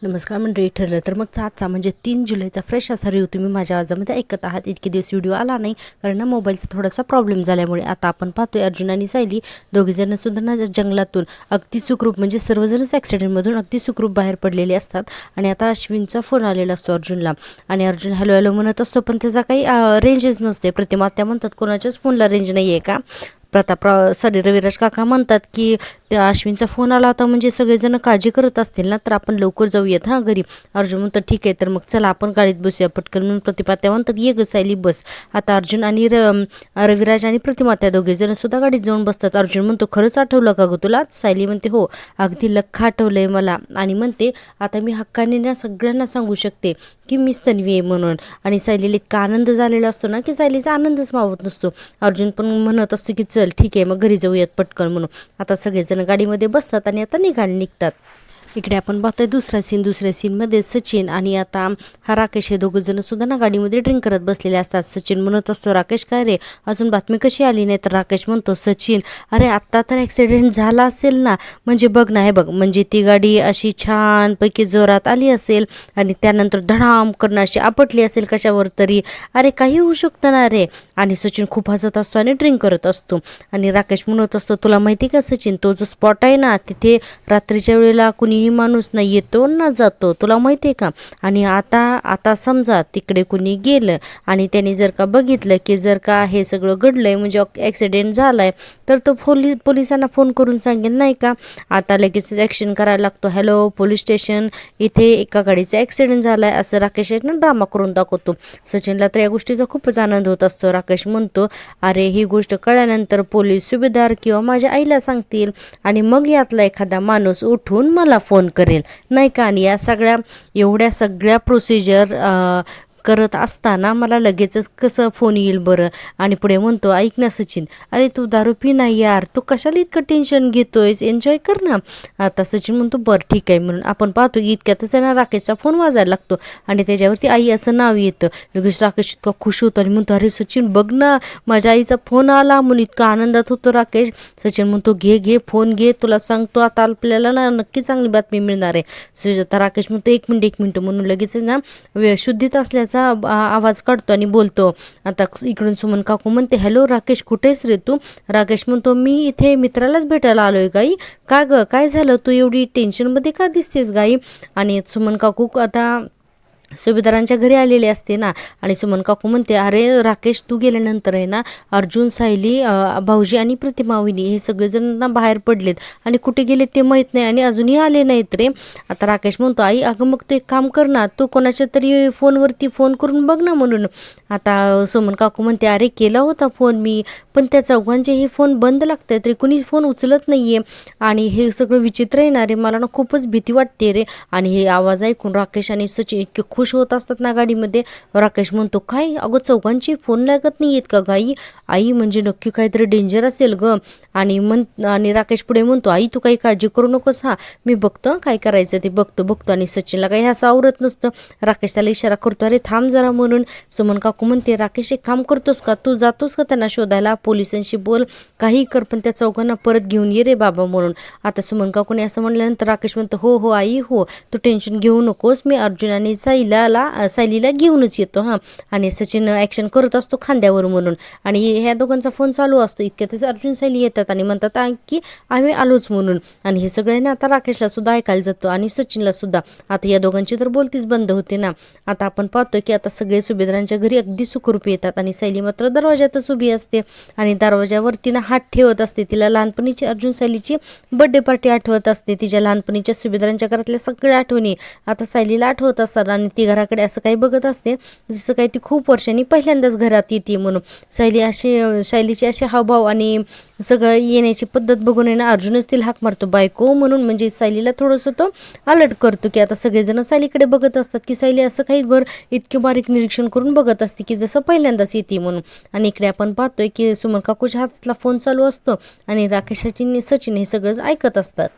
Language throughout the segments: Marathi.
नमस्कार मंडळी. ठरलं तर मग आजचा म्हणजे 3 जुलैचा फ्रेश असा रिव्ह्यू तुम्ही माझ्या आवाजामध्ये ऐकत आहात. इतके दिवस व्हिडिओ आला नाही कारण ना मोबाईलचा थोडासा प्रॉब्लेम झाल्यामुळे. आता आपण पाहतोय अर्जुन आणि सायली दोघेजण सुद्धा ना जंगलातून अगदी सुखरूप म्हणजे सर्वजणच ॲक्सिडेंटमधून अगदी सुखरूप बाहेर पडलेले असतात. आणि आता अश्विनचा फोन आलेला असतो अर्जुनला आणि अर्जुन हॅलो हॅलो म्हणत असतो, पण त्याचा काही रेंजच नसते. प्रतिमा त्या म्हणतात कोणाच्याच फोनला रेंज नाही आहे का. रविराज काका म्हणतात की त्या अश्विनचा फोन आला होता म्हणजे सगळेजण काळजी करत असतील ना, तर आपण लवकर जाऊयात हां घरी. अर्जुन म्हणतो ठीक आहे, तर मग चला आपण गाडीत बसूया पटकन. म्हणून प्रतिभा त्या म्हणतात ये ग सायली बस. आता अर्जुन आणि रविराज आणि प्रतिमा त्या दोघेजण सुद्धा गाडीत जाऊन बसतात. अर्जुन म्हणतो खरंच आठवलं का ग तुला. सायली म्हणते हो अगदी लख्ख आठवलंय मला. आणि म्हणते आता मी हक्काने ना सगळ्यांना सांगू शकते की मीच तन्वी आहे म्हणून. आणि सायलीला इतका आनंद झालेला असतो ना की सायलीचा आनंदच मावत नसतो. अर्जुन पण म्हणत असतो की चल ठीक आहे मग घरी जाऊयात पटकन म्हणून. आता सगळेजण गाडीमध्ये बसतात आणि आता निघतात. इकडे आपण पाहतोय दुसऱ्या सीनमध्ये सचिन आणि आता हा राकेश हे दोघंजण सुद्धा ना गाडीमध्ये ड्रिंक करत बसलेले असतात. सचिन म्हणत असतो राकेश काय रे अजून बातमी कशी आली नाही. तर राकेश म्हणतो सचिन अरे आत्ता तर ॲक्सिडेंट झाला असेल ना, म्हणजे बघ ना हे बघ म्हणजे ती गाडी अशी छानपैकी जोरात आली असेल आणि त्यानंतर धडाम करणं अशी आपटली असेल कशावर तरी. अरे काही होऊ शकतं ना रे. आणि सचिन खूप हसत असतो आणि ड्रिंक करत असतो. आणि राकेश म्हणत असतो तुला माहिती का सचिन, तो जो स्पॉट आहे ना तिथे रात्रीच्या वेळेला कुणीही माणूस नाही येतो ना जातो, तुला माहिती आहे का. आणि आता समजा तिकडे कुणी गेलं आणि त्याने जर का बघितलं की जर का हे सगळं घडलंय म्हणजे ॲक्सिडेंट झालाय तर तो पोलिसांना फोन करून सांगेल नाही का. आता लगेच ॲक्शन करायला लागतो. हॅलो पोलीस स्टेशन, इथे एका गाडीचा ॲक्सिडेंट झालाय असं राकेश ना ड्रामा करून दाखवतो. सचिनला तर या गोष्टीचा खूपच आनंद होत असतो. राकेश म्हणतो अरे ही गोष्ट कळल्यानंतर पोलीस सुभेदार किंवा माझ्या आईला सांगतील आणि मग यातला एखादा माणूस उठून मला फोन करेल नाही का. आणि या एवढ्या सगळ्या प्रोसिजर करत असताना मला लगेचच कसं फोन येईल बरं. आणि पुढे म्हणतो ऐक ना सचिन, अरे तू दारू पी नाही यार, तू कशाला इतकं टेन्शन घेतोयस, एन्जॉय कर ना. आता सचिन म्हणतो बरं ठीक आहे म्हणून. आपण पाहतो की इतक्यातच त्यांना राकेशचा फोन वाजायला लागतो आणि त्याच्यावरती आई असं नाव येतं. लगेच राकेश इतका खुश होतो आणि म्हणतो अरे सचिन बघ ना माझ्या आईचा फोन आला म्हणून. इतका आनंदात होतो राकेश. सचिन म्हणतो घे फोन घे, तुला सांगतो आता आपल्याला ना नक्की चांगली बातमी मिळणार आहे. आता राकेश म्हणतो एक मिनिट म्हणून लगेच ना शुद्धीत असल्याचा आवाज काढतो आणि बोलतो. आता इकडून सुमन काकू म्हणते हॅलो राकेश कुठेस रे तू. राकेश म्हणतो मी इथे मित्रालाच भेटायला आलोय गाई. का ग काय झालं, तू एवढी टेन्शनमध्ये का दिसतेस गाई. आणि सुमन काकू आता सुभेदारांच्या घरी आलेले असते ना. आणि सुमन काकू म्हणते अरे राकेश तू गेल्यानंतर आहे ना अर्जुन सायली भाऊजी आणि प्रतिमा वहिनी हे सगळेजण ना बाहेर पडलेत आणि कुठे गेलेत ते माहीत नाही आणि अजूनही आले नाहीत रे. आता राकेश म्हणतो आई अगं मग तू एक काम कर ना, तू कोणाच्या तरी फोनवरती फोन करून बघ ना म्हणून. आता सुमन काकू म्हणते अरे केला होता फोन मी, पण त्या चौघांचे हे फोन बंद लागत आहेत रे, कुणी फोन उचलत नाहीये. आणि हे सगळं विचित्र येणार रे, मला ना खूपच भीती वाटते रे. आणि हे आवाज ऐकून राकेश आणि सचिन इतके खुश होत असतात ना गाडीमध्ये. राकेश म्हणतो काय अगं चौघांची फोन लागत नाही आहेत का गाई. आई म्हणजे नक्की काहीतरी डेंजर असेल ग. आणि राकेश पुढे म्हणतो आई तू काही काळजी करू नकोस, हा मी बघतो काय करायचं ते बघतो. आणि सचिनला काही असं आवरत नसतं. राकेश त्याला इशारा करतो अरे थांब जरा म्हणून. सुमन काकू म्हणते राकेश एक काम करतोस का, तू जातोस का त्यांना शोधायला, पोलिसांशी बोल काही कर पण त्या चौघांना परत घेऊन ये रे बाबा म्हणून. आता सुमन काकूने असं म्हणल्यानंतर राकेश म्हणतो हो आई हो, तू टेन्शन घेऊ नकोस, मी अर्जुन आणि सायलीला घेऊनच येतो हां. आणि सचिन ॲक्शन करत असतो खांद्यावर म्हणून. आणि ह्या दोघांचा फोन चालू असतो. इतक्यातच अर्जुन सायली येतात आणि म्हणतात की आम्ही आलोच म्हणून. आणि हे सगळे ना आता राकेशला सुद्धा ऐकायला जातो आणि सचिनला सुद्धा. आता या दोघांची तर बोलतीच बंद होते ना. आता आपण पाहतोय की आता सगळे सुभेदारांच्या घरी अगदी सुखरूप येतात आणि सायली मात्र दरवाजातच उभी असते आणि दरवाजावरती ना हात ठेवत असते. तिला लहानपणीची अर्जुन सायलीची बर्थडे पार्टी आठवत असते. तिच्या लहानपणीच्या सुभेदारांच्या घरातल्या सगळ्या आठवणी आता सायलीला आठवत असतात आणि ती घराकडे असं काही बघत असते जसं काही ती खूप वर्षांनी पहिल्यांदाच घरात येते म्हणून. सायलीचे असे हावभाव आणि सगळं येण्याची पद्धत बघून आहे ना अर्जुनच तिला हाक मारतो बायको म्हणून. म्हणजे सायलीला थोडंसं तो अलर्ट करतो की आता सगळेजण सायलीकडे बघत असतात की सायली असं काही घर इतके बारीक निरीक्षण करून बघत असते की जसं पहिल्यांदाच येते म्हणून. आणि इकडे आपण पाहतोय की सुमन काकूच्या हातातला फोन चालू असतो आणि राकेशाची सचिन हे सगळं ऐकत असतात.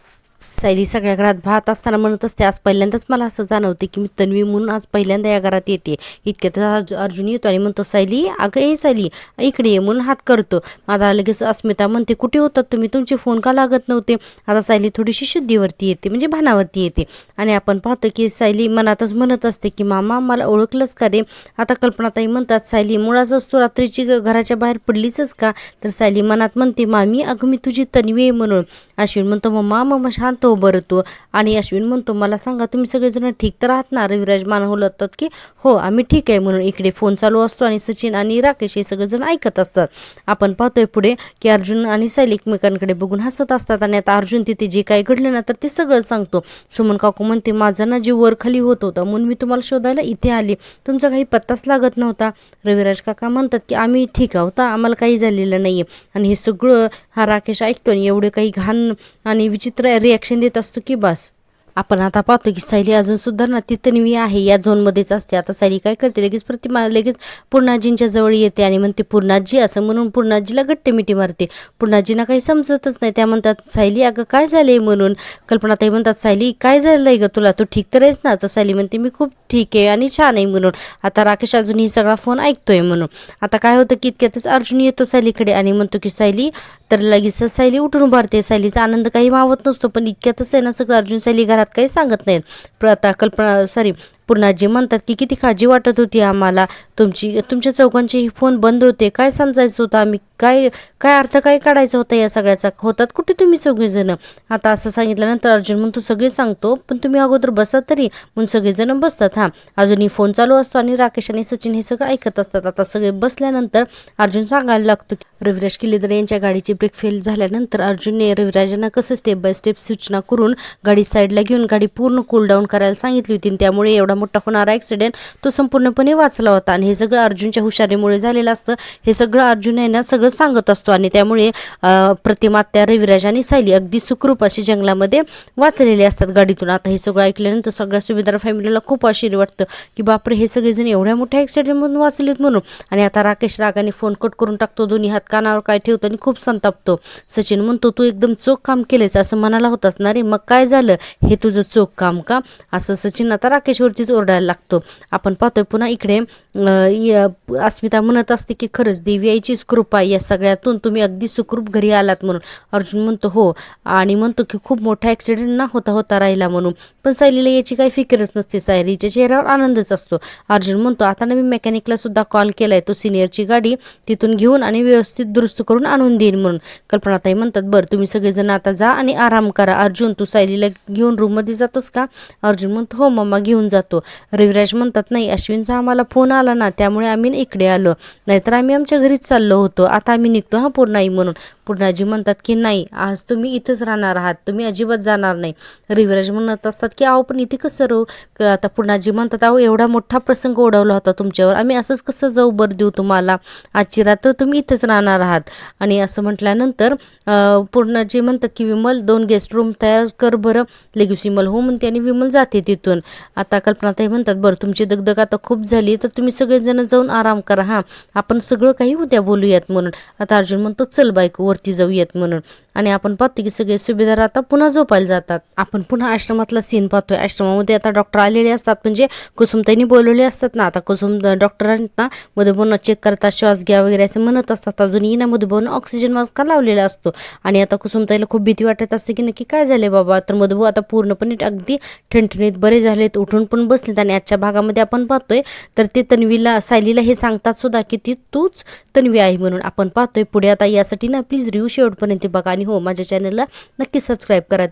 सायली सगळ्या घरात पाहत असताना म्हणत असते, आज पहिल्यांदाच मला असं जाणवते की मी तन्वी म्हणून आज पहिल्यांदा या घरात येते. इतक्यात अर्जुन येतो आणि म्हणतो, सायली अगं ए सायली इकडे ये म्हणून हात करतो. माझा लगेच अस्मिता म्हणते, कुठे होतात तुम्ही, तुमचे फोन का लागत नव्हते. आता सायली थोडीशी शुद्धीवरती येते, म्हणजे भानावरती येते. आणि आपण पाहतो की सायली मनातच म्हणत असते की मामा मला ओळखलंच का रे. आता कल्पनाताई म्हणतात, सायली मुळाच तू रात्रीची घराच्या बाहेर पडलीसच का. तर सायली मनात म्हणते, मामी अगं मी तुझी तन्वी आहे म्हणून. अश्विन म्हणतो, मम्मा शांत हो बरं तू. आणि अश्विन म्हणतो, मला सांगा तुम्ही सगळेजण ठीक तर आहात ना. रविराज मान होतात की हो आम्ही ठीक आहे म्हणून. इकडे फोन चालू असतो आणि सचिन आणि राकेश हे सगळेजण ऐकत असतात. आपण पाहतोय पुढे की अर्जुन आणि सायली एकमेकांकडे बघून हसत असतात. आणि आता अर्जुन तिथे जे काही घडलं ना तर ते सगळं सांगतो. सुमन काकू म्हणते, माझा ना जीव वर खाली होत होता म्हणून मी तुम्हाला शोधायला इथे आले, तुमचा काही पत्ताच लागत नव्हता. रविराज काका म्हणतात की आम्ही ठीक आहोत, आम्हाला काही झालेलं नाहीये. आणि हे सगळं हा राकेश ऐकतो आणि एवढे काही घाण आणि विचित्र रिॲक्शन देत असतो की बस. आपण आता पाहतो की सायली अजून सुद्धा ना ती तन्वी आहे या झोनमध्येच असते. आता सायली काय करते, लगेच प्रतिमा लगेच पूर्णाजींच्या जवळ येते आणि म्हणते, पूर्णाजी असं म्हणून पूर्णाजीला गट्टे मिठी मारते. पूर्णाजींना काही समजतच नाही. त्या म्हणतात, सायली अगं काय झालंय म्हणून. कल्पनाताई म्हणतात, सायली काय झालंय ग तुला, तू ठीक तर आहेस ना. तर सायली म्हणते, मी खूप ठीक आहे आणि छान आहे म्हणून. आता राकेश अजून ही सगळा फोन ऐकतोय म्हणून. आता काय होतं की इतक्यातच अर्जुन येतो सायलीकडे आणि म्हणतो की सायली. तर लगेच सायली उठून उभारते. सायलीचा आनंद काही मावत नसतो, पण इतक्यातच आहे ना सगळं अर्जुन सायली घरात काही सांगत नाहीत. आता पूर्णाजी म्हणतात की किती काळजी वाटत होती आम्हाला तुमच्या चौघांचे फोन बंद होते, काय समजायचं होतं आम्ही, काय काय अर्थ काय काढायचा होता या सगळ्याचा, होतात कुठे तुम्ही सगळेजण. आता असं सांगितल्यानंतर अर्जुन म्हणतो, सगळे सांगतो पण तुम्ही अगोदर बसा तरी. म्हणून सगळेजण बसतात. अजूनही फोन चालू असतो आणि राकेश आणि सचिन हे सगळं ऐकत असतात. आता सगळे बसल्यानंतर अर्जुन सांगायला लागतो की रविराज किल्लेदार यांच्या गाडीची ब्रेक फेल झाल्यानंतर अर्जुनने रविराजांना कसं स्टेप बाय स्टेप सूचना करून गाडी साईडला घेऊन गाडी पूर्ण कूल डाऊन करायला सांगितली होती. त्यामुळे एवढा मोठा होणारा ॲक्सिडेंट तो संपूर्णपणे वाचला होता. आणि हे सगळं अर्जुनच्या हुशारीमुळे झालेलं असतं. हे सगळं अर्जुन यांना सगळं सांगत असतो आणि त्यामुळे प्रतिमा, त्या रविराज आणि सायली अगदी सुखरूप अशी जंगलामध्ये वाचलेले असतात गाडीतून. आता हे सगळं ऐकल्यानंतर सगळ्या सुभेदार फॅमिलीला खूप आश्चर्य वाटतं की बापरे, हे सगळेजण एवढ्या मोठ्या ॲक्सिडेंटमधून वाचलेत म्हणून. आणि आता राकेश रागाने फोन कट करून टाकतो, दोन्ही हात कानावर काय ठेवतो आणि खूप संतापतो. सचिन म्हणतो, तू एकदम चोख काम केलेस असं म्हणाला होतास ना रे, मग काय झालं, हे तुझं चोख काम का, असं सचिन आता राकेशवरतीच ओरडायला लागतो. आपण पाहतोय पुन्हा इकडे अस्मिता म्हणत असते की खरंच देवी आईचीच कृपा, या सगळ्यातून तुम्ही अगदी सुखरूप घरी आलात म्हणून. अर्जुन म्हणतो हो, आणि म्हणतो की खूप मोठा ॲक्सिडेंट ना होता राहिला म्हणून. पण सायलीला याची काही फिकरच नसते, सायलीच्या चेहऱ्यावर आनंदच असतो. अर्जुन म्हणतो, आता ना मी मेकॅनिकला सुद्धा कॉल केलाय, तो सिनियरची गाडी तिथून घेऊन आणि व्यवस्थित दुरुस्त करून आणून देईन म्हणून. कल्पनाताई म्हणतात, बरं तुम्ही सगळेजण आता जा आणि आराम करा. अर्जुन तू सायलीला घेऊन रूममध्ये जातोस का. अर्जुन म्हणतो, हो मम्मा घेऊन जातो. रविराज म्हणतात, नाही अश्विनचा आम्हाला फोन आला ना त्यामुळे आम्ही इकडे आलो, नाहीतर आम्ही आमच्या घरीच चाललो होतो, आता आम्ही निघतो हा पूर्णाई म्हणून. पूर्णाजी म्हणतात की नाही, आज तुम्ही इथंच राहणार आहात, तुम्ही अजिबात जाणार नाही. रविराज म्हणत असतात की अहो पण इथे कसं राहू. आता पूर्णाजी म्हणतात, अहो एवढा मोठा प्रसंग ओढवला होता तुमच्यावर, आम्ही असंच कसं जाऊ बरं देऊ तुम्हाला, आजची रात्र तुम्ही इथंच राहणार आहात. आणि असं म्हटल्यानंतर पूर्णाजी म्हणतात की विमल 2 गेस्ट रूम तयार कर बरं. लगेच विमल हो म्हणते आणि विमल जाते तिथून. आता कल्पनाताई म्हणतात, बरं तुमची दगदग आता खूप झाली तर तुम्ही सगळेजण जाऊन आराम करा, हां आपण सगळं काही उद्या बोलूयात म्हणून. आता अर्जुन म्हणतो, चल बायको वरती जाऊयात म्हणून. आणि आपण पाहतो की सगळे सुभेदार आता पुन्हा झोपायला जातात. आपण पुन्हा आश्रमातला सीन पाहतोय. आश्रमामध्ये आता डॉक्टर आलेले असतात, म्हणजे कुसुमताईंनी बोलवले असतात ना. आता डॉक्टरांना मधुभाऊंना चेक करतात, श्वास घ्या वगैरे असं म्हणत असतात. अजूनही ना मधुभाऊंना ऑक्सिजन मास्क लावलेला असतो. आणि आता कुसुमताईला खूप भीती वाटत असते की नक्की काय झाले बाबा. तर मधुभाऊ आता पूर्णपणे अगदी ठणठणीत बरे झालेत, उठून पण बसलेत. आणि आजच्या भागामध्ये आपण पाहतोय तर ते तन्वीला सायलीला हे सांगतात सुद्धा की ती तूच तन्वी आहे म्हणून. आपण पाहतोय पुढे. आता यासाठी ना प्लीज रिव्ह्यू शेवटपर्यंत बघा आणि हो माझ्या चॅनलला नक्की सबस्क्राईब करा.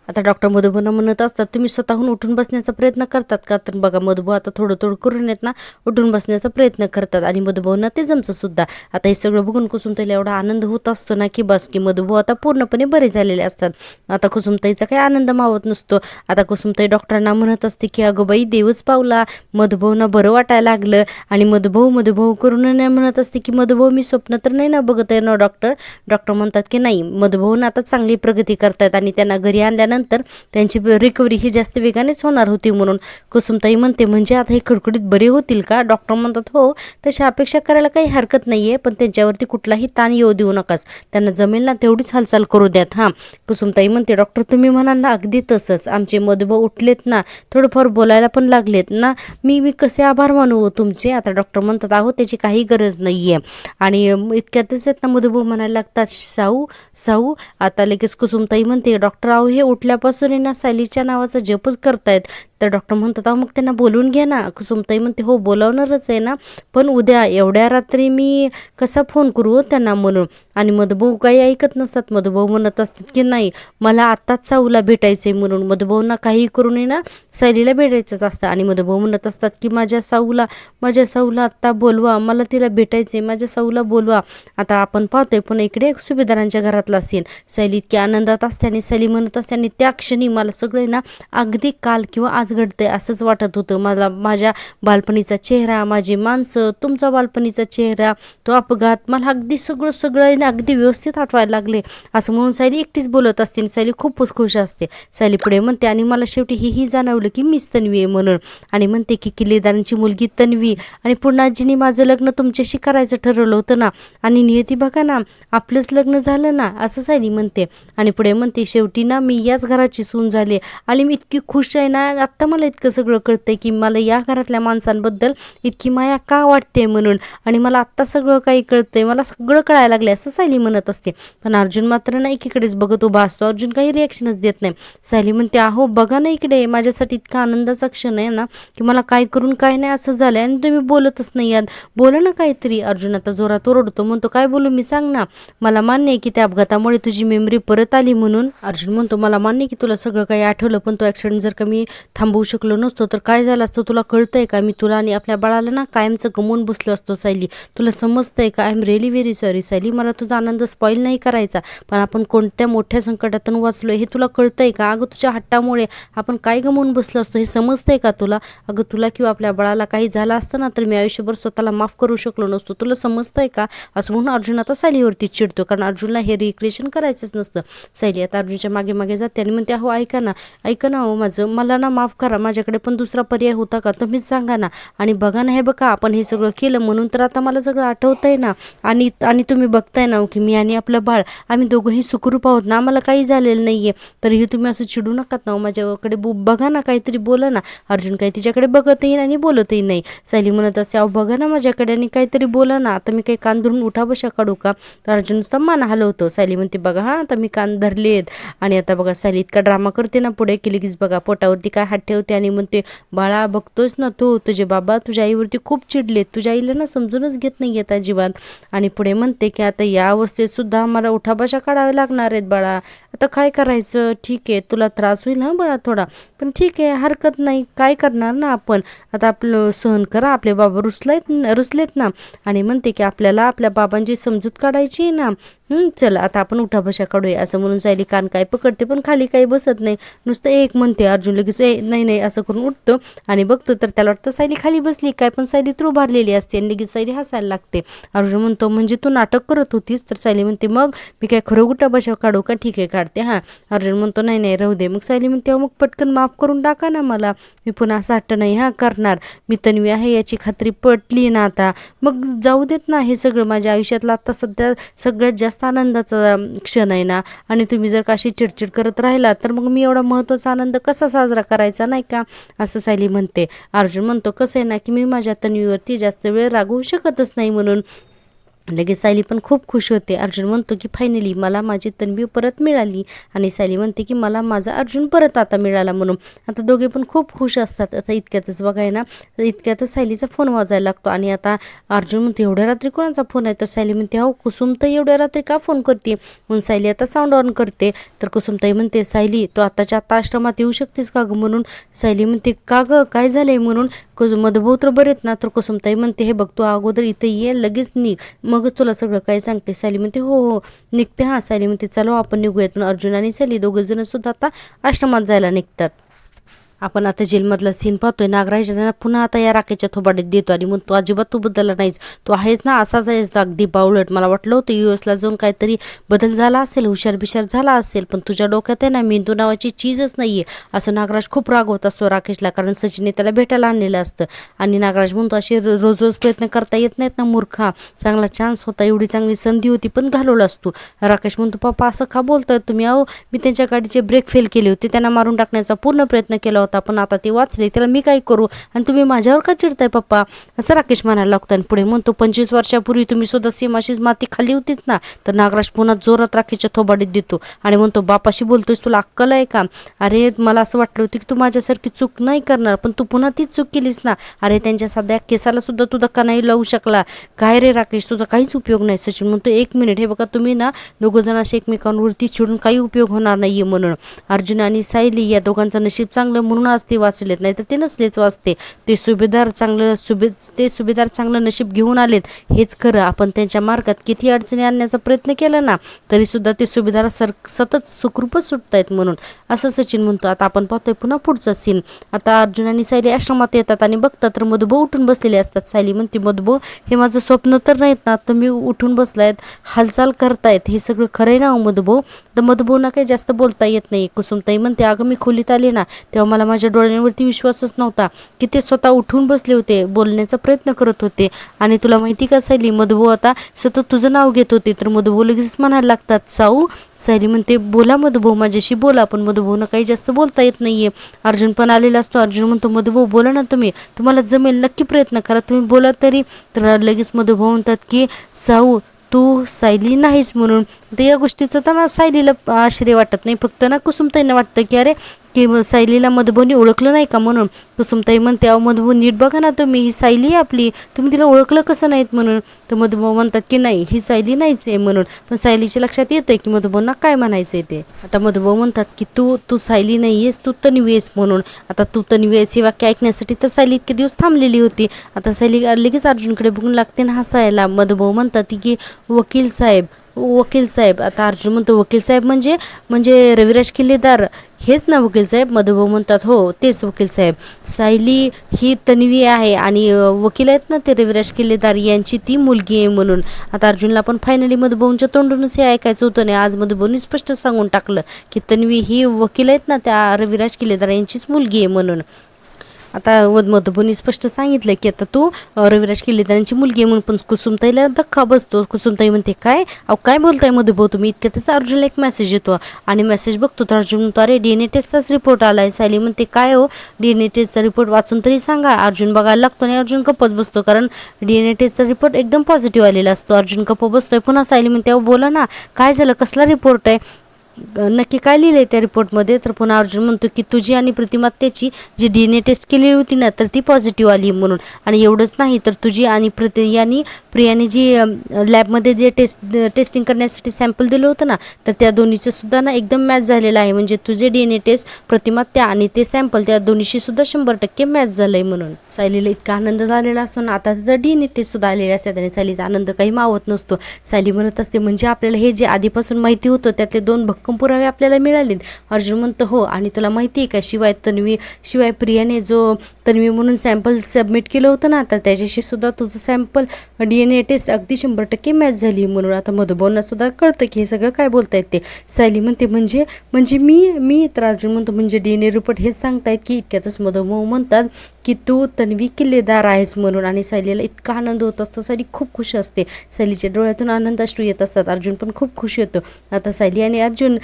आता डॉक्टर मधुभाऊंना म्हणत असतात, तुम्ही स्वतःहून उठून बसण्याचा प्रयत्न करतात का. तर बघा मधुभाऊ आता थोडं करून येत ना उठून बसण्याचा प्रयत्न करतात आणि मधुभाऊंना ते जमचं सुद्धा. आता हे सगळं बघून कुसुमताईला एवढा आनंद होत असतो ना की बस, की मधुभाऊ आता पूर्णपणे बरे झालेले असतात. आता कुसुमताईचा काही आनंद मावत नसतो. आता कुसुमताई डॉक्टरांना म्हणत असते की अगं बाई देवच पावला, मधुभाऊंना बरं वाटायला लागलं. आणि मधुभाऊ करून म्हणत असते की मधुभाऊ मी स्वप्न तर नाही ना बघत आहे ना डॉक्टर. डॉक्टर म्हणतात की नाही, मधुभाऊंना आता चांगली प्रगती करतायत आणि त्यांना घरी आणल्यानंतर झाल्यानंतर त्यांची रिकव्हरी ही जास्त वेगानेच होणार होती म्हणून कुसुमताई म्हणते, म्हणजे आता हे खडखडीत बरे होतील का? डॉक्टर म्हणतात, हो तशी अपेक्षा करायला काही हरकत नाही आहे, पण त्यांच्यावरती कुठलाही ताण येऊ देऊ नकास, त्यांना जमेल ना तेवढीच हालचाल करू द्यात. हां, कुसुमताई म्हणते, डॉक्टर तुम्ही म्हणाल ना अगदी तसंच, आमचे मधुभाऊ उठलेत ना, थोडंफार बोलायला पण लागलेत ना, मी कसे आभार मानू तुमचे? आता डॉक्टर म्हणतात, अहो त्याची काही गरज नाही आहे. आणि इतक्यातच आहेत ना मधुभाऊ म्हणायला लागतात, साऊ साऊ. आता लगेच कुसुमताई म्हणते, डॉक्टर अहो हे उठल्यापासून आहे ना सायलीच्या नावाचा जपच करतायत. तर डॉक्टर म्हणतात, अहो मग त्यांना बोलून घ्या ना. कुसुमताई म्हणते, हो बोलावणारच आहे ना, पण उद्या एवढ्या रात्री मी कसा फोन करू त्यांना म्हणून. आणि मधुभाऊ काही ऐकत नसतात. मधुभाऊ म्हणत असतात की नाही मला आत्ताच साऊला भेटायचंय म्हणून. मधुभाऊंना काही करून ना सायलीला भेटायचंच असतं. आणि मधुभाऊ म्हणत असतात की माझ्या साऊला आत्ता बोलवा, मला तिला भेटायचंय, माझ्या साऊला बोलवा. आता आपण पाहतोय पण इकडे सुभेदारांच्या घरातला सीन. सायली इतकी आनंदात असते आणि सायली म्हणत असते, आणि त्या क्षणी मला सगळे ना अगदी काल किंवा आज घडतंय असंच वाटत होतं. मला माझ्या बालपणीचा चेहरा, माझी माणसं, तुमचा बालपणीचा चेहरा, तो अपघात, मला अगदी सगळं अगदी व्यवस्थित आठवायला लागले असं म्हणून सायली एकटीच बोलत असते. सायली खूपच खुश असते. सायली पुढे म्हणते, आणि मला शेवटी ही जाणवलं की मीच तन्वी आहे म्हणून. आणि म्हणते की किल्लेदारांची मुलगी तन्वी, आणि पुन्हा आजीने माझं लग्न तुमच्याशी करायचं ठरवलं होतं ना, आणि नियती बघा ना आपलंच लग्न झालं ना, असं सायली म्हणते. आणि पुढे म्हणते, शेवटी ना मी याच घराची सून झाली आणि मी इतकी खुश आहे ना, आत्ता मला इतकं सगळं कळतंय की मला या घरातल्या माणसांबद्दल इतकी माया का वाटते म्हणून. आणि मला आत्ता सगळं काही कळतंय, मला सगळं कळायला लागले असं सायली म्हणत असते. पण अर्जुन मात्र ना एकीकडेच बघत उभा असतो. अर्जुन काही रिॲक्शनच देत नाही. सायली म्हणते, अहो बघा ना इकडे, माझ्यासाठी इतका आनंदाचा क्षण आहे ना की मला काय करून काय नाही असं झालंय, आणि तुम्ही बोलतच नाही यात, बोला ना काहीतरी. अर्जुन आता जोरात ओरडतो, म्हणतो काय बोलू मी, सांग ना. मला मान्य आहे की त्या अपघातामुळे तुझी मेमरी परत आली म्हणून. अर्जुन म्हणतो, मला मान्य आहे की तुला सगळं काही आठवलं, पण तो ॲक्सिडेंट जर का मी थांबवू शकलो नसतो तर काय झालं असतं तुला कळतंय का? मी तुला आणि आपल्या बाळाला ना कायमचं गमवून बसलो असतो सायली, तुला समजतंय का? I am really very sorry Sayali, मला तुझा आनंद स्पॉईल नाही करायचा, पण आपण कोणत्या मोठ्या संकटातून वाचलो हे तुला कळतंय का? अगं तुझ्या हट्टामुळे आपण काय गमवून बसलो असतो हे समजतंय का तुला? अगं तुला किंवा आपल्या बाळाला काही झालं असतं ना तर मी आयुष्यभर स्वतःला माफ करू शकलो नसतो, तुला समजतंय का? असं म्हणून अर्जुन आता सायलीवरती चिडतो, कारण अर्जुनला हे रिक्रिएशन करायचंच नसतं. सायली आता अर्जुनच्या मागे मागे जाते आणि म्हणते, हो ऐका ना हो माझं, मला ना माफ करा, माझ्याकडे पण दुसरा पर्याय होता का? तुम्हीच सांगा ना. आणि बघा ना, हे बघा आपण हे सगळं केलं म्हणून तर आता मला सगळं आठवतंय ना, आणि तुम्ही बघताय ना की मी आणि आपलं बाळ आम्ही दोघंही सुखरूप आहोत ना, आम्हाला काही झालेलं नाहीये, तरीही तुम्ही असं चिडू नकात ना, माझ्याकडे बघा ना, काहीतरी बोला ना. अर्जुन काही तिच्याकडे बघतही आणि बोलतही नाही. सायली म्हणत असते, अहो बघा ना माझ्याकडे आणि काहीतरी बोला ना, आता मी काही कान धरून उठा बशा काढू का? तर अर्जुन नुसता मान हलवतो. सायली म्हणते, बघा हा आता मी कान धरलेत. आणि आता बघा सायली इतका ड्रामा करते ना पुढे की लगेच बघा पोटावरती काय हात ठेवते आणि म्हणते, बाळा बघतोच ना तू, तुझे बाबा तुझ्या आईवरती खूप चिडलेत, तुझ्या आईला ना समजूनच घेत नाही येत अजिबात. आणि पुढे म्हणते की आता या अवस्थेत सुद्धा आम्हाला उठाबशा काढावे लागणार आहेत बाळा, आता काय करायचं? ठीक आहे तुला त्रास होईल हा बाळा थोडा, पण ठीक आहे हरकत नाही, काय करणार ना आपण, आता आपलं सहन करा, आपले बाबा रुसलेत ना. आणि म्हणते की आपल्याला आपल्या बाबांची समजूत काढायची आहे ना, चल आता आपण उठाबशा काढूया. असं म्हणून सायली कान काय पकडते पण खाली काही बसत नाही, नुसतं एक म्हणते. अर्जुन लगेच नाही असं करून उठतो आणि बघतो तर त्याला वाटतं सायली खाली बसली काय, पण सायली त्रु भरलेली असते आणि लगेच सायली हसायला लागते. अर्जुन म्हणतो, म्हणजे तू नाटक करत होतीस? तर सायली म्हणते, मग मी काय खरं उठाबशा काढू का? ठीक आहे काढते हां. अर्जुन म्हणतो, नाही राहू दे. मग सायली म्हणते, मग पटकन माफ करून टाका ना मला, मी पुन्हा असं हट्ट नाही हा करणार, मी तन्वी आहे याची खात्री पटली ना आता, मग जाऊ देत ना. हे सगळं माझ्या आयुष्यातला आता सध्या सगळ्यात जास्त आनंदाचा क्षण आहे ना, आणि तुम्ही जर का अशी चिडचिड करत राहिला तर मग मी एवढा महत्त्वाचा आनंद कसा साजरा करायचा नाही का, असं सायली म्हणते. अर्जुन म्हणतो, कसं आहे ना की मी माझ्या तन्वीवरती जास्त वेळ रागवू शकतच नाही म्हणून. लगेच सायली पण खूप खुश होते. अर्जुन म्हणतो की फायनली मला माझी तन्वी परत मिळाली, आणि सायली म्हणते की मला माझा अर्जुन परत आता मिळाला म्हणून. आता दोघे पण खूप खुश असतात. आता इतक्यातच बघाय ना, इतक्यातच सायलीचा फोन वाजायला लागतो. आणि आता अर्जुन म्हणते, एवढ्या रात्री कोणाचा फोन आहे? तर सायली म्हणते, हो कुसुमताई एवढ्या रात्री का फोन करते? म्हणून सायली आता साऊंड ऑन करते. तर कुसुमताई म्हणते, सायली तू आताच्या आता आश्रमात येऊ शकतेस का गं म्हणून. सायली म्हणते, का गं काय झालंय म्हणून. मधुभाऊ तर बरेत ना. तर कुसुमताई म्हणते, हे बघ तू अगोदर इथे ये, लगेच निघ, मगच तुला सगळं काही सांगते. सायली म्हणते, हो निघते हां. सायली म्हणते, चलो आपण निघूयात. पण अर्जुन आणि सायली दोघं जण सुद्धा आता आश्रमात जायला निघतात. आपण आता जेलमधला सीन पाहतोय. नागराज यांना पुन्हा आता या राकेशच्या थोबाडीत देतो आणि मग तो अजिबात तू बदलला नाहीस, तू आहेस ना असाच आहेस अगदी बावळट. मला वाटलं होतं यूएसला जाऊन काहीतरी बदल झाला असेल, हुशार बिशार झाला असेल, पण तुझ्या डोक्यात आहे ना मेंदू नावाची चीजच नाहीये. असं नागराज खूप रागवत असतो राकेशला, कारण सचिनने त्याला भेटायला आणलेलं असतं. आणि नागराज म्हणतो असे रोज रोज प्रयत्न करता येत नाहीत ना मूर्खा, चांगला चान्स होता, एवढी चांगली संधी होती पण घालवलास तू. राकेश म्हणतो पप्पा असं का बोलताय तुम्ही, अहो मी त्यांच्या गाडीचे ब्रेक फेल केले होते, त्यांना मारून टाकण्याचा पूर्ण प्रयत्न केला होता, पण आता ते वाचले, त्याला मी काय करू, आणि तुम्ही माझ्यावर का चिडताय पप्पा, असं राकेश म्हणायला लागतो. आणि पुढे म्हणतो 25 वर्षापूर्वी तुम्ही सुद्धा सेम अशीच माती खाल्ली होतीच ना. तर नागराज पुन्हा जोरात राकेशच्या थोबाडीत देतो आणि म्हणतो बापाशी बोलतोयस, तुला अक्कल आहे का, अरे मला असं वाटलं होतं की तू माझ्यासारखी चूक नाही करणार, पण तू पुन्हा तीच चूक केलीस ना, अरे त्यांच्या साध्या केसाला सुद्धा तू धक्का नाही लावू शकला, काय रे राकेश तुझा काहीच उपयोग नाही. सचिन म्हणतो 1 मिनिट, हे बघा तुम्ही ना दोघं जण असे एकमेकांवरती चिडून काही उपयोग होणार नाहीये म्हणून. अर्जुन आणि सायली या दोघांचं नशीब चांगलं म्हणून आज ते वाचलेत, नाही तर ते नसलेच वाचते. ते सुभेदार चांगलं नशीब घेऊन आलेत हेच खरं. आपण त्यांच्या मार्गात किती अडचणी आणण्याचा प्रयत्न केला ना तरी सुद्धा ते सुभेदार सतत सुखरूपच सुटतायत म्हणून, असं सचिन म्हणतो. आता आपण पाहतोय पुन्हा पुढचा सीन. आता अर्जुन आणि सायली आश्रमात येतात आणि बघतात तर मधुभाऊ उठून बसलेले असतात. सायली म्हणते मधुभाऊ हे माझं स्वप्न तर नाहीत ना, तुम्ही उठून बसलायत, हालचाल करतायत, हे सगळं खरंय ना मधुभाऊ. तर मधुभाऊना काही जास्त बोलता येत नाही. कुसुमताई म्हणते अगं मी खोलीत आले ना तेव्हा मला माझ्या डोळ्यांवरती विश्वासच नव्हता की ते स्वतः उठून बसले होते, बोलण्याचा प्रयत्न करत होते. आणि तुला माहिती का सायली, मधुभाऊ आता सतत तुझं नाव घेत होते. तर मधुभाऊ लगेच म्हणायला लागतात साऊ. सायली म्हणते बोला मधुभाऊ माझ्याशी बोला, पण मधुभाऊना काही जास्त बोलता येत नाहीये. अर्जुन पण आलेला असतो. अर्जुन म्हणतो मधुभाऊ बोला ना तुम्ही, तुम्हाला जमेल, नक्की प्रयत्न करा, तुम्ही बोला तरी. तर लगेच मधुभाऊ म्हणतात की साऊ तू सायली नाहीस म्हणून. तर या गोष्टीचं तर ना सायलीला आश्चर्य वाटत नाही, फक्त ना कुसुमताईंना वाटतं की अरे की सायलीला मधुभाऊनी ओळखलं नाही का म्हणून. कुसुमताई म्हणते अहो मधुभाऊ नीट बघा ना तुम्ही, ही सायली आहे आपली, तुम्ही तिला ओळखलं कसं नाहीत म्हणून. तर मधुभाऊ म्हणतात की नाही ही सायली नाहीच आहे म्हणून. पण सायलीच्या लक्षात येतं की मधुभाऊंना काय म्हणायचं ते. आता मधुभाऊ म्हणतात की तू सायली नाही आहेस, तू तन्वी आहेस म्हणून. आता तू तन्वी आहेस हे वाक्य ऐकण्यासाठी तर सायली इतके दिवस थांबलेली होती. आता सायली लगेच अर्जुनकडे बघून लागते ना हसायला. मधुभाऊ म्हणतात की वकील साहेब. आता अर्जुन म्हणतो वकील साहेब म्हणजे रविराज किल्लेदार हेच ना वकील साहेब. मधुभाऊ म्हणतात हो तेच वकील साहेब. सायली ही तन्वी आहे आणि वकील आहेत ना ते रविराज किल्लेदार यांची ती मुलगी आहे म्हणून. आता अर्जुनला पण फायनली मधुभाऊंच्या तोंडूनच हे ऐकायचं होतं नाही. आज मधुभाऊंनी स्पष्ट सांगून टाकलं की तन्वी ही वकील आहेत ना त्या रविराज किल्लेदार यांचीच मुलगी आहे म्हणून. आता मधुभाऊंनी स्पष्ट सांगितलं की आता तू रविराज किल्लेदारांची मुलगी आहे म्हणून. पण कुसुमताईला धक्का बसतो. कुसुमताई म्हणते काय काय बोलताय मधुभाऊ तुम्ही, इतक्यातच अर्जुनला एक मेसेज येतो आणि मेसेज बघतो तर अर्जुन म्हणतो अरे DNA टेस्टचाच रिपोर्ट आलाय. सायली म्हणते काय हो DNA टेस्टचा रिपोर्ट वाचून तरी सांगा. अर्जुन बघायला लागतो आणि अर्जुन गप्पच बसतो, कारण DNA टेस्टचा रिपोर्ट एकदम पॉझिटिव्ह आलेला असतो. अर्जुन गप्प बसतोय. पुन्हा सायली म्हणते अहो बोला ना काय झालं, कसला रिपोर्ट आहे, नक्की काय लिहिलं आहे त्या रिपोर्टमध्ये. तर पुन्हा अर्जुन म्हणतो की तुझी आणि प्रतिमात्याची जी DNA टेस्ट केलेली होती ना तर ती पॉझिटिव्ह आली म्हणून. आणि एवढंच नाही तर तुझी आणि प्रियाने जी लॅबमध्ये जे टेस्टिंग करण्यासाठी सॅम्पल दिलं होतं ना तर त्या दोन्हीचं सुद्धा ना एकदम मॅच झालेलं आहे. म्हणजे तुझे DNA टेस्ट प्रतिमात्या आणि ते सॅम्पल त्या दोन्हीशी सुद्धा 100% मॅच झालं आहे म्हणून. सायलीला इतका आनंद झालेला असतो ना. आता त्याचा DNA टेस्ट सुद्धा आलेले असतात आणि सायलीचा आनंद काही मावत नसतो. सायली म्हणत असते म्हणजे आपल्याला हे जे आधीपासून माहिती होतं त्यातले 2 भक्कम पुरावे आपल्याला मिळालेत. अर्जुन म्हणतो हो, आणि तुला माहिती आहे का शिवाय प्रियाने जो तन्वी म्हणून सॅम्पल सबमिट केलं होतं ना तर त्याच्याशी सुद्धा तुझं सॅम्पल DNA टेस्ट अगदी 100% मॅच झाली म्हणून. आता मधुभाऊंना सुद्धा कळतं की हे सगळं काय बोलतायत ते. सायली म्हणते म्हणजे मी तर अर्जुन म्हणतो म्हणजे DNA रिपोर्ट हेच सांगतायत की. इतक्यातच मधुभाऊ म्हणतात की तू तन्वी किल्लेदार आहेस म्हणून. आणि सायलीला इतका आनंद होत असतो. सायली खूप खुश असते. सायलीच्या डोळ्यातून आनंदाश्रू येत असतात. अर्जुन पण खूप खुश होतो. आता सायली आणि अर्जुन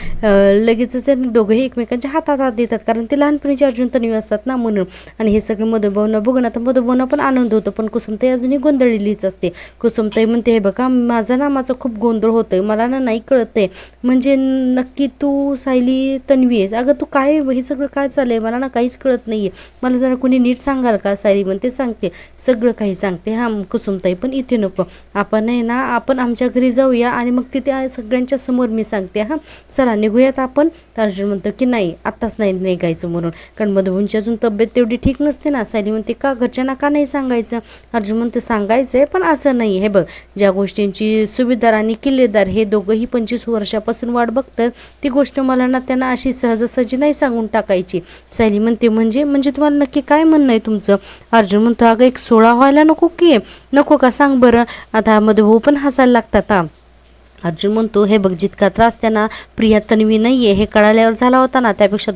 लगेचच दोघंही एकमेकांच्या हातात हात देतात, कारण ते लहानपणीचे अर्जुन तन्वी असतात ना म्हणून. आणि हे सगळं मधुभाऊंना बघून आता मधुभाऊंना पण आनंद होतो. पण कुसुमताई अजूनही गोंधळलेलीच असते. कुसुमताई म्हणते हे बघा माझा खूप गोंधळ होतोय, मला ना नाही कळत आहे, म्हणजे नक्की तू सायली तन्वी आहेस. अगं तू काय हे सगळं काय चाललंय, मला ना काहीच कळत नाहीये, मला जरा कोणी नीट सांगाल का? सायली म्हणते सांगते, सगळं काही सांगते. हां कुसुमताई पण इथे नको, आपण आहे ना आपण आमच्या घरी जाऊया आणि मग तिथे सगळ्यांच्या समोर मी सांगते. हां चला निघूयात आपण. तर अर्जुन म्हणतो की नाही आत्ताच नाही निघायचं म्हणून, कारण मधुबनची अजून तब्येत तेवढी ठीक नसते ना. सायली म्हणते का घरच्यांना का नाही सांगायचं? अर्जुन म्हणते सांगायचं आहे पण असं नाही. हे बघ ज्या गोष्टींची सुभेदार आणि किल्लेदार हे दोघंही 25 वर्षापासून वाट बघतात, ती गोष्ट मला ना त्यांना अशी सहजासहजी नाही सांगून टाकायची. सायली म्हणते म्हणजे तुम्हाला नक्की काय म्हणणं आहे तुमचं? अर्जुन म्हणतो अगं एक 16 व्हायला नको की नको का सांग बरं. आता मधुभाऊ पण हसायला लागतात. अर्जुन म्हणतो हे बघ जितका त्रास त्यांना प्रिया तन्वी नाही आहे हे कळाल्यावर झाला होता ना, त्यापेक्षा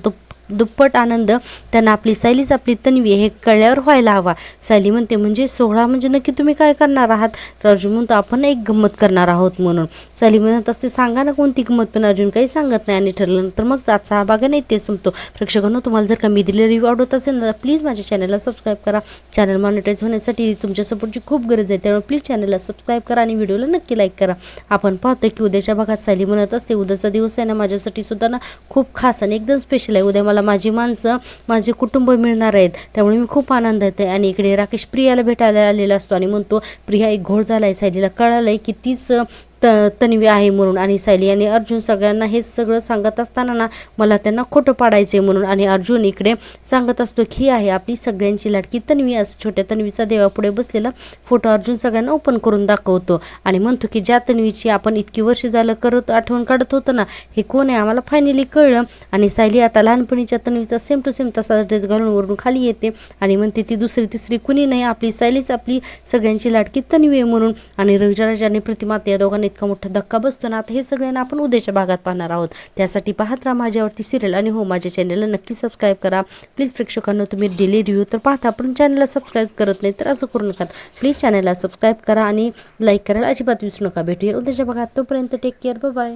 दुप्पट आनंद त्यांना आपली सायलीच आपली तन्वी हे कळल्यावर व्हायला हवा. सायली म्हणते म्हणजे 16 म्हणजे नक्की तुम्ही काय करणार आहात? तर अर्जुन म्हणतो आपण एक गंमत करणार आहोत म्हणून. सायली म्हणत असते सांगा ना कोणती गंमत, पण अर्जुन काही सांगत नाही. आणि ठरल्यानंतर मग आजचा हा भाग नाही ते संपतो. प्रेक्षकांनो तुम्हाला जर का मी दिलेला रिव्ह्यू आवडत असेल ना प्लीज माझ्या चॅनलला सबस्क्राईब करा. चॅनल मॉनिटाईज होण्यासाठी तुमच्या सपोर्टची खूप गरज आहे, त्यामुळे प्लीज चॅनलला सबस्क्राईब करा आणि व्हिडिओला नक्की लाईक करा. आपण पाहतोय की उद्याच्या भागात सायली म्हणत असते उद्याचा दिवस आहे ना माझ्यासाठी सुद्धा ना खूप खास आणि एकदम स्पेशल आहे. उद्या मला माझी माणसं माझे कुटुंब मिळणार आहेत, त्यामुळे मी खूप आनंदात आहे. आणि इकडे राकेश प्रियाला भेटायला आलेला असतो आणि म्हणतो प्रिया एक घोळ झाला आहे, सायलीला कळालं आहे की तीच तन्वी आहे म्हणून. आणि सायली आणि अर्जुन सगळ्यांना हे सगळं सांगत असताना ना मला त्यांना खोटं पाडायचं आहे म्हणून. आणि अर्जुन इकडे सांगत असतो की ही आहे आपली सगळ्यांची लाडकी तन्वी. असं छोट्या तन्वीचा देवापुढे बसलेला फोटो अर्जुन सगळ्यांना ओपन करून दाखवतो आणि म्हणतो की ज्या तन्वीची आपण इतकी वर्ष झालं आठवण काढत होतो ना हे कोण आहे आम्हाला फायनली कळलं. आणि सायली आता लहानपणीच्या तन्वीचा सेम टू सेम तसाच ड्रेस घालून वरून खाली येते आणि म्हणते ती दुसरी तिसरी कुणी नाही आपली सायलीच आपली सगळ्यांची लाडकी तन्वी आहे म्हणून. आणि रविराज आणि प्रतिमा या दोघांना इतका मोठा धक्का बसतो ना. आता हे सगळ्यांना आपण उद्याच्या भागात पाहणार आहोत, त्यासाठी पाहत राहा माझ्यावरती सिरियल. आणि हो माझ्या चॅनलला नक्की सबस्क्राईब करा प्लीज. प्रेक्षकांना तुम्ही डेली रिव्ह्यू तर पाहता पण चॅनलला सबस्क्राईब करत नाही, तर असं करू नका. प्लीज चॅनलला सबस्क्राईब करा आणि लाईक करायला अजिबात विसरू नका. भेटूया उद्याच्या भागात, तोपर्यंत टेक केअर, बाय बाय.